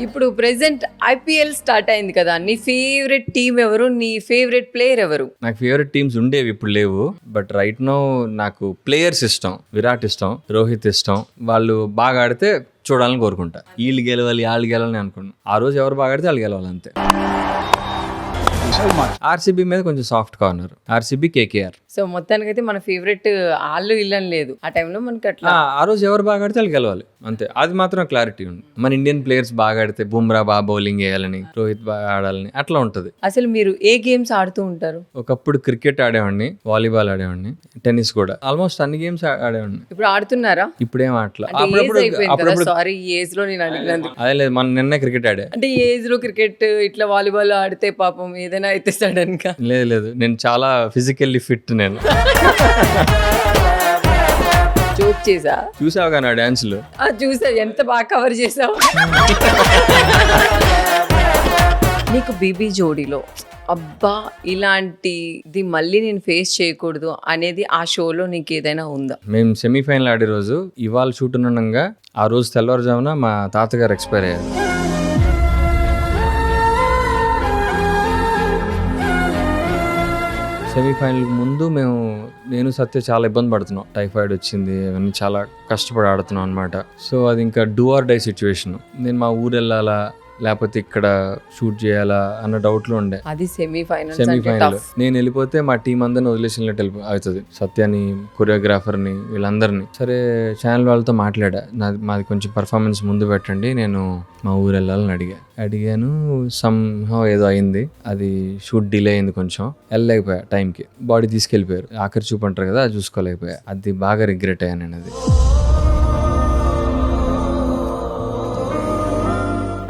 ఇప్పుడు present IPL start అయింది కదా, నీ ఫేవరెట్ టీం ఎవరు, నీ ఫేవరెట్ ప్లేయర్ ఎవరు? నాకు ఫేవరెట్ టీమ్స్ ఉండేవి, ఇప్పుడు లేవు. బట్ రైట్ నో నాకు ప్లేయర్స్ ఇష్టం. విరాట్ ఇష్టం, రోహిత్ ఇష్టం. వాళ్ళు బాగా ఆడితే చూడాలని కోరుకుంటా. వీళ్ళు గెలవాలి వాళ్ళు గెలవాలని అనుకున్నాను. ఆ రోజు ఎవరు బాగా ఆడితే వాళ్ళు గెలవాలి అంతే. ఆర్సీబీ మీద కొంచెం soft corner. RCB, KKR. So మొత్తానికైతే మన ఫేవరెట్ వాళ్ళు ఇల్లని లేదు ఆ టైంలో మనకి అట్లా. ఆ రోజు ఎవరు బాగా ఆడితే వాళ్ళు గెలవాలి అంతే. అది మాత్రం క్లారిటీ ఉంది. మన ఇండియన్ ప్లేయర్స్ బాగా ఆడితే బుమ్రా బాగా బౌలింగ్ వేయాలని, రోహిత్ బాగా ఆడాలని అట్లా ఉంటది. అసలు మీరు ఏ గేమ్స్ ఆడుతూ ఉంటారు? ఒకప్పుడు క్రికెట్ ఆడేవాడిని, వాలీబాల్ ఆడేవాడిని, టెన్నిస్ కూడా. ఆల్మోస్ట్ అన్ని గేమ్స్ ఆడేవాడిని. ఇప్పుడు ఆడుతున్నారా? ఇప్పుడేం ఆటలా. సారీ, ఈ ఏజ్ లో నేను అడిగినందుకు. అదే లేదు, మన నిన్నే క్రికెట్ ఆడా. అంటే ఈ ఏజ్ లో క్రికెట్ ఇట్లా వాలీబాల్ ఆడితే పాపం ఏదైనా అయితే సడన్ గా. లేదు, నేను చాలా ఫిజికల్లీ ఫిట్. నేను జోక్ చేసా. చూసావు కానీ ఆ డాన్స్లు చూసా, ఎంత బాగా కవర్ చేసావు. నీకు బీబీ జోడీలో అబ్బా ఇలాంటిది మళ్ళీ నేను ఫేస్ చేయకూడదు అనేది ఆ షోలో నీకు ఏదైనా ఉందా? మేము సెమీఫైనల్ ఆడే రోజు ఇవాళ షూట్ ఉండగా ఆ రోజు తెల్లవారుజామున మా తాతగారు ఎక్స్పైర్ అయ్యారు. సెమీఫైనల్ ముందు నేను సత్య చాలా ఇబ్బంది పడుతున్నాం. టైఫాయిడ్ వచ్చింది, అవన్నీ చాలా కష్టపడి ఆడుతున్నాం అనమాట. సో అది ఇంకా డూ ఆర్ డై సిచ్యువేషన్. నేను మా ఊరు వెళ్ళాలా లేకపోతే ఇక్కడ షూట్ చేయాలా అన్న డౌట్లో ఉండే. అది సెమీఫైనల్. నేను వెళ్ళిపోతే మా టీం అందరిని వదిలేసినట్టు అవుతుంది. సత్యాన్ని, కొరియోగ్రాఫర్ని, వీళ్ళందరినీ. సరే ఛానల్ వాళ్ళతో మాది కొంచెం పర్ఫార్మెన్స్ ముందు పెట్టండి, నేను మా ఊరు వెళ్ళాలని అడిగాను. సంహౌ ఏదో అయింది, అది షూట్ డిలే అయింది, కొంచెం వెళ్ళలేకపోయా టైంకి. బాడీ తీసుకెళ్ళిపోయారు. ఆఖరి చూపు అంటారు కదా, అది చూసుకోలేకపోయా. అది బాగా రిగ్రెట్ అయ్యాను నేను.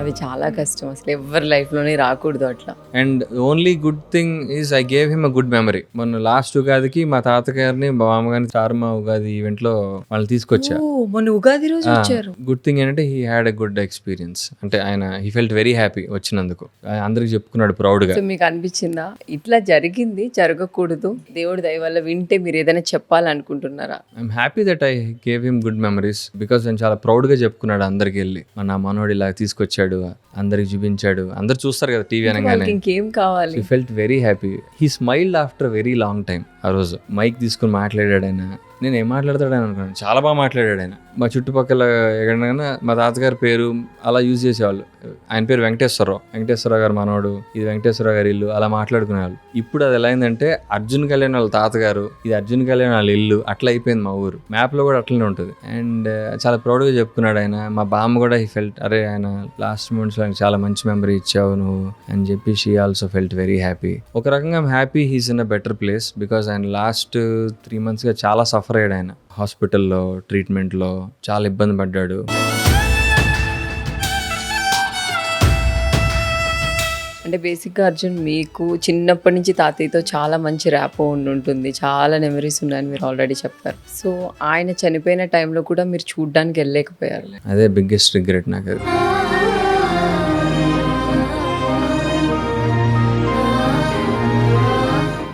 అది చాలా కష్టం, అసలు ఎవరి లైఫ్ లోనే రాకూడదు అట్లా. And only good thing is I gave him a good memory. మొన్న లాస్ట్ ఉగాదికి మా తాతగారిని, మా మామగారిని చార్మా ఉగాది ఈవెంట్ లో వాళ్ళు తీసుకొచ్చా. మొన్న ఉగాది రోజు వచ్చారు. గుడ్ థింగ్ ఏంటంటే he had a good experience. అంటే ఆయన హీ ఫెల్ట్ వెరీ హ్యాపీ వచ్చినందుకు. అందరికి చెప్పుకున్నాడు ప్రౌడ్ గా. సో మీకు అనిపించిందా ఇట్లా జరిగింది, జరగకూడదు, దేవుడి దయ వల్ల వింటే మీరు ఏదైనా చెప్పాలనుకుంటున్నారా? I'm happy that I gave him good memories because ఆయన చాలా ప్రౌడ్ గా చెప్పుకున్నాడు అందరికి వెళ్ళి. నా మనోడు ఇలా తీసుకొచ్చాడు, అందరికి చూపించాడు. అందరు చూస్తారు కదా టీవీ అనగానే. ఇంకేం కావాలి? He felt very happy. He smiled after very long time. ఆ రోజు మైక్ తీసుకుని మాట్లాడాడు ఆయన. నేను ఏం మాట్లాడతాడని అనుకున్నాను. చాలా బాగా మాట్లాడాడు ఆయన. మా చుట్టుపక్కల ఎక్కడైనా మా తాతగారి పేరు అలా యూజ్ చేసేవాళ్ళు. ఆయన పేరు వెంకటేశ్వరరావు గారు మనోడు, ఇది వెంకటేశ్వరరావు గారి ఇల్లు, అలా మాట్లాడుకునేవాళ్ళు. ఇప్పుడు అది ఎలా అయిందంటే అర్జున్ కళ్యాణ్ వాళ్ళ తాతగారు, ఇది అర్జున్ కళ్యాణ్ వాళ్ళ ఇల్లు, అట్లా అయిపోయింది మా ఊరు. మ్యాప్ లో కూడా అట్లనే ఉంటుంది. అండ్ చాలా ప్రౌడ్ గా చెప్పుకున్నాడు ఆయన. మా బామ్మ కూడా హీ ఫెల్ట్, అరే ఆయన లాస్ట్ మూమెంట్స్ లో చాలా మంచి మెమరీ ఇచ్చావు నువ్వు అని చెప్పి she also felt very happy. ఒక రకంగా happy he's in a better place because ఆయన లాస్ట్ 3 months గా చాలా సఫర్ అయ్యాడు. ఆయన హాస్పిటల్లో ట్రీట్మెంట్లో చాలా ఇబ్బంది పడ్డాడు. అంటే బేసిక్గా అర్జున్ మీకు చిన్నప్పటి నుంచి తాతయ్యతో చాలా మంచి ర్యాపో ఉంటుంది, చాలా మెమరీస్ ఉన్నాయని మీరు ఆల్రెడీ చెప్పారు. సో ఆయన చనిపోయిన టైంలో కూడా మీరు చూడ్డానికి వెళ్ళలేకపోయారు. అదే బిగ్గెస్ట్ రిగ్రెట్ నాకు. అది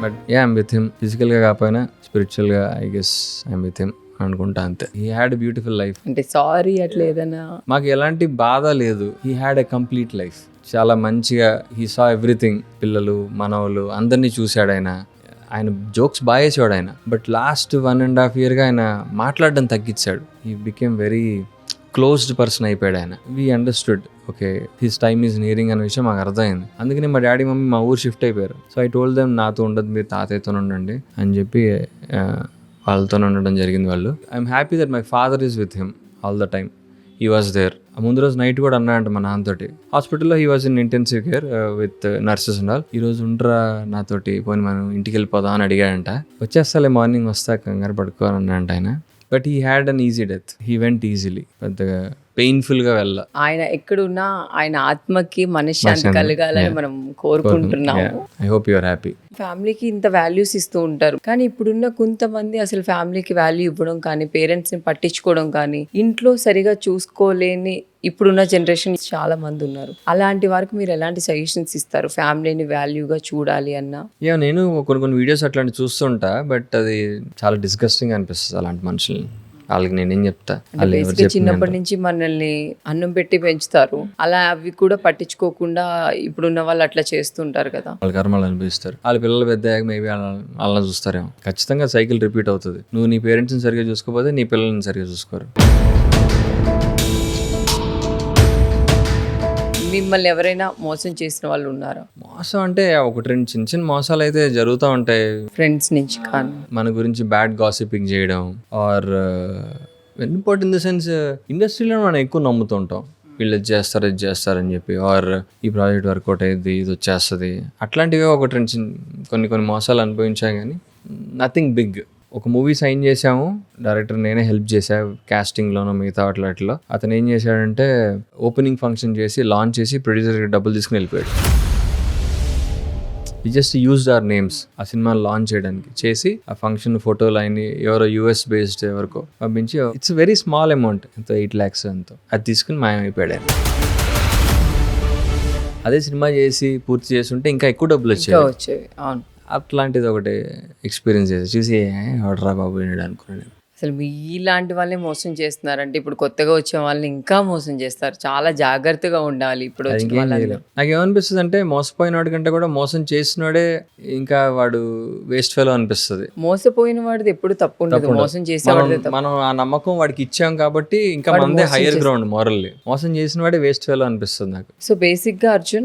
but yeah I'm with him. ఫిజికల్గా కాకపోయినా స్పిరిచువల్గా I guess I'm with him అనుకుంటా అంతే. He had a beautiful life. అంటే సారీ అట్లా ఏదైనా మాకు ఎలాంటి బాధ లేదు. He had a complete life. చాలా మంచిగా హీ సా ఎవ్రీథింగ్. పిల్లలు, మనవలు అందరినీ చూశాడు ఆయన. ఆయన జోక్స్ బాగా వేసాడు ఆయన. బట్ లాస్ట్ 1.5 year ఆయన మాట్లాడడం తగ్గించాడు. He became very closed person అయిపోయాడు ఆయన. We understood, okay his time is nearing అనే విషయం మాకు అర్థమైంది. అందుకని మా డాడీ మమ్మీ మా ఊరు షిఫ్ట్ అయిపోయారు. సో ఐ టోల్డ్ దెమ్ నాతో ఉండదు, మీరు తాతయ్యతో ఉండండి అని చెప్పి వాళ్ళతో ఉండడం జరిగింది. వాళ్ళు I'm happy that my father is with him all the time. He was there. ముందు రోజు నైట్ కూడా అన్నాడంట మా నాన్నతోటి. హాస్పిటల్లో he was in intensive care with nurses and all. ఈ రోజు ఉండరా నాతోటి, పోనీ మనం ఇంటికి వెళ్ళిపోదాం అని అడిగాడంట. వచ్చేస్తాలే మార్నింగ్ వస్తా, కంగారు పడుకోని అన్నాడంట ఆయన. But he had an easy death. He went easily. పెద్దగా పెయిన్ఫుల్ గా వెళ్ళ. ఆయన ఎక్కడున్నా ఆయన ఆత్మకి మనశ్శాంతి కలగాలని మనం కోరుకుంటున్నాము. I hope you are happy. ఫ్యామిలీకి ఇంత వాల్యూస్ ఇస్తూ ఉంటారు, కానీ ఇప్పుడున్న కొంతమంది అసలు ఫ్యామిలీకి వాల్యూ ఇవ్వడం కానీ, పేరెంట్స్ ని పట్టించుకోవడం కానీ, ఇంట్లో సరిగా చూసుకోలేని ఇప్పుడున్న జనరేషన్ చాలా మంది ఉన్నారు. అలాంటి వారికి మీరు ఎలాంటి సజెషన్స్ ఇస్తారు ఫ్యామిలీని వాల్యూగా చూడాలి అన్న? నేను కొన్ని వీడియోస్ అట్లాంటి చూస్తుంటా. బట్ అది చాలా డిస్గస్టింగ్ అనిపిస్తుంది అలాంటి మనుషుల్ని. వాళ్ళకి నేనేం చెప్తా, అంటే వాళ్ళు ఎవరు బేసిక్గా చెప్పిన చిన్నప్పటి నుంచి మనల్ని అన్నం పెట్టి పెంచుతారు, అలా అవి కూడా పట్టించుకోకుండా ఇప్పుడున్న వాళ్ళు అట్లా చేస్తుంటారు కదా. వాళ్ళ కర్మలు అనిపిస్తారు. వాళ్ళ పిల్లలు పెద్ద మేబీ వాళ్ళని చూస్తారేమో. ఖచ్చితంగా సైకిల్ రిపీట్ అవుతుంది. నువ్వు నీ పేరెంట్స్ని సరిగ్గా చూసుకోకపోతే నీ పిల్లల్ని సరిగ్గా చూసుకోరు. మిమ్మల్ని ఎవరైనా మోసం చేసిన వాళ్ళు ఉన్నారా? మోసం అంటే ఒకటి రెండు చిన్న చిన్న మోసాలు అయితే జరుగుతూ ఉంటాయి. ఫ్రెండ్స్ నుంచి కానీ మన గురించి బ్యాడ్ గాసిపింగ్ చేయడం, ఆర్ వెన్నుపోటు ఇన్ ద సెన్స్ ఇండస్ట్రీలో మనం ఎక్కువ నమ్ముతూ ఉంటాం, వీళ్ళు ఇది చేస్తారని చెప్పి, ఆర్ ఈ ప్రాజెక్ట్ వర్కౌట్ అయ్యింది, ఇది వచ్చేస్తుంది, అట్లాంటివే ఒకటి రెండు కొన్ని మోసాలు అనుభవించాం. కానీ నథింగ్ బిగ్. ఒక మూవీ సైన్ చేసాము, డైరెక్టర్ నేనే హెల్ప్ చేశా కాస్టింగ్లోనో మిగతా వాటిలో. అతను ఏం చేశాడంటే ఓపెనింగ్ ఫంక్షన్ చేసి లాంచ్ చేసి ప్రొడ్యూసర్కి డబ్బులు తీసుకుని వెళ్ళిపోయాడు. We just used our names ఆ సినిమాని లాంచ్ చేయడానికి. చేసి ఆ ఫంక్షన్ ఫోటోలు అయిన ఎవరో US బేస్డ్ ఎవరికో పంపించి, ఇట్స్ వెరీ స్మాల్ అమౌంట్, ఎంతో 8 lakhs ఎంతో, అది తీసుకుని మాయమైపోయాడు. అదే సినిమా చేసి పూర్తి చేసి ఉంటే ఇంకా ఎక్కువ డబ్బులు వచ్చేవి. అవును, అట్లాంటిది ఒకటి ఎక్స్పీరియన్స్ చేసి చూసి ఎవడరా బాబు అనుకున్నాను. అసలు మీలాంటి వాళ్ళే మోసం చేస్తున్నారంటే ఇప్పుడు కొత్తగా వచ్చే వాళ్ళని ఇంకా మోసం చేస్తారు. చాలా జాగ్రత్తగా ఉండాలి. ఇప్పుడు వచ్చిన వాళ్ళని నాకు ఏమనిపిస్తుంది అంటే మోసపోయిన వాడి కంటే కూడా మోసం చేసినోడే ఇంకా వాడు వేస్ట్ ఫెలో అనిపిస్తుంది. మోసపోయిన వాడిది ఎప్పుడు తప్పు ఉండదు, మోసం చేసేవాడిది తప్పు. మనం ఆ నమ్మకం వాడికి ఇచ్చాం కాబట్టి ఇంకా మనదే హైయర్ గ్రౌండ్ మోరల్లీ. మోసం చేసిన వాడే వేస్ట్ ఫెలో అనిపిస్తుంది నాకు. సో బేసిక్గా అర్జున్